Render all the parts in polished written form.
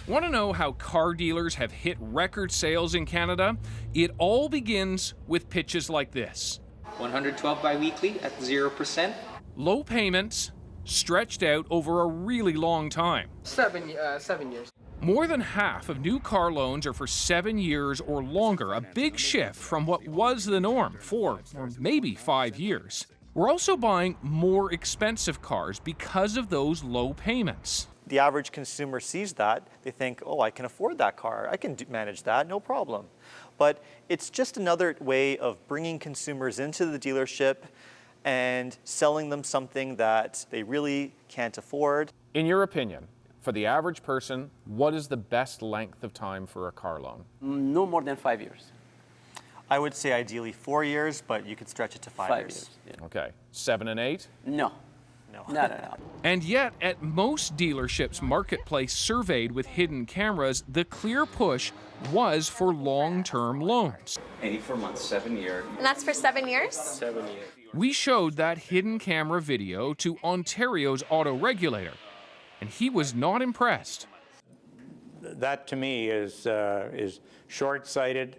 Want to know how car dealers have hit record sales in Canada? It all begins with pitches like this. 112 biweekly at 0%. Low payments, stretched out over a really long time. 7 years. More than half of new car loans are for 7 years or longer, a big shift from what was the norm, 4 or maybe 5 years. We're also buying more expensive cars because of those low payments. The average consumer sees that, they think, oh, I can afford that car, I can manage that, no problem. But it's just another way of bringing consumers into the dealership and selling them something that they really can't afford. In your opinion, for the average person, what is the best length of time for a car loan? No more than 5 years. I would say ideally 4 years, but you could stretch it to 5 years. Yeah. Okay, 7 and 8? No. No. And yet, at most dealerships Marketplace surveyed with hidden cameras, the clear push was for long-term loans. 84 months, 7 years. And that's for 7 years? 7 years. We showed that hidden camera video to Ontario's auto regulator, and he was not impressed. That to me is short-sighted,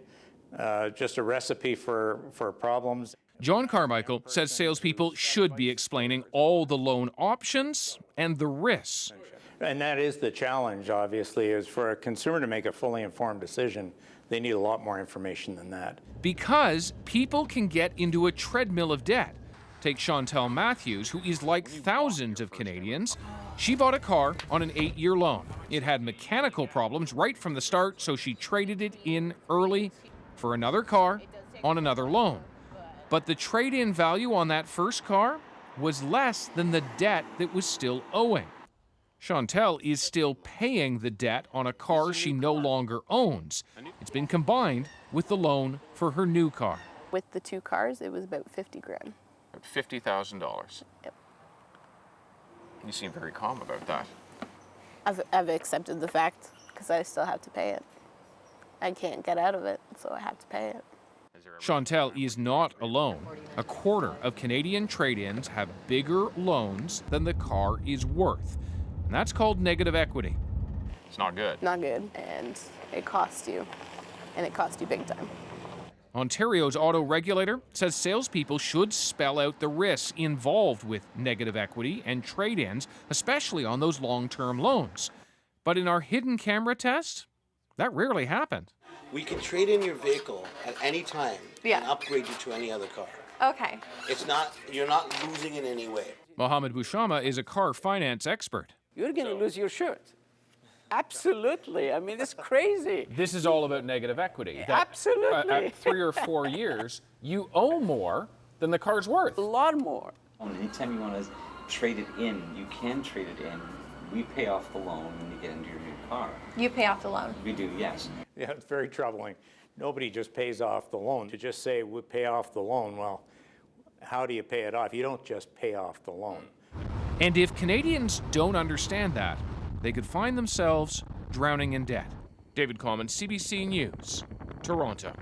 just a recipe for problems. John Carmichael says salespeople should be explaining all the loan options and the risks. And that is the challenge, obviously, is for a consumer to make a fully informed decision, they need a lot more information than that. Because people can get into a treadmill of debt. Take Chantel Matthews, who is like thousands of Canadians. She bought a car on an 8-year loan. It had mechanical problems right from the start, so she traded it in early for another car on another loan. But the trade-in value on that first car was less than the debt that was still owing. Chantel is still paying the debt on a car she no longer owns. It's been combined with the loan for her new car. With the 2 cars, it was about 50 grand. $50,000. Yep. You seem very calm about that. I've accepted the fact because I still have to pay it. I can't get out of it, so I have to pay it. Chantel is not alone. A quarter of Canadian trade-ins have bigger loans than the car is worth. And that's called negative equity. It's not good. Not good, and it costs you, and it costs you big time. Ontario's auto regulator says salespeople should spell out the risks involved with negative equity and trade-ins, especially on those long-term loans. But in our hidden camera test, that rarely happened. We can trade in your vehicle at any time and upgrade you to any other car. Okay. You're not losing in any way. Mohammed Boushama is a car finance expert. You're going to lose your shirt. Absolutely. I mean, it's crazy. This is all about negative equity. Absolutely. At 3 or 4 years, you owe more than the car's worth. A lot more. Anytime you want to trade it in, you can trade it in. We pay off the loan when you get into your new car. You pay off the loan? We do, yes. Yeah, it's very troubling. Nobody just pays off the loan. To just say we pay off the loan, well, how do you pay it off? You don't just pay off the loan. And if Canadians don't understand that, they could find themselves drowning in debt. David Common, CBC News, Toronto.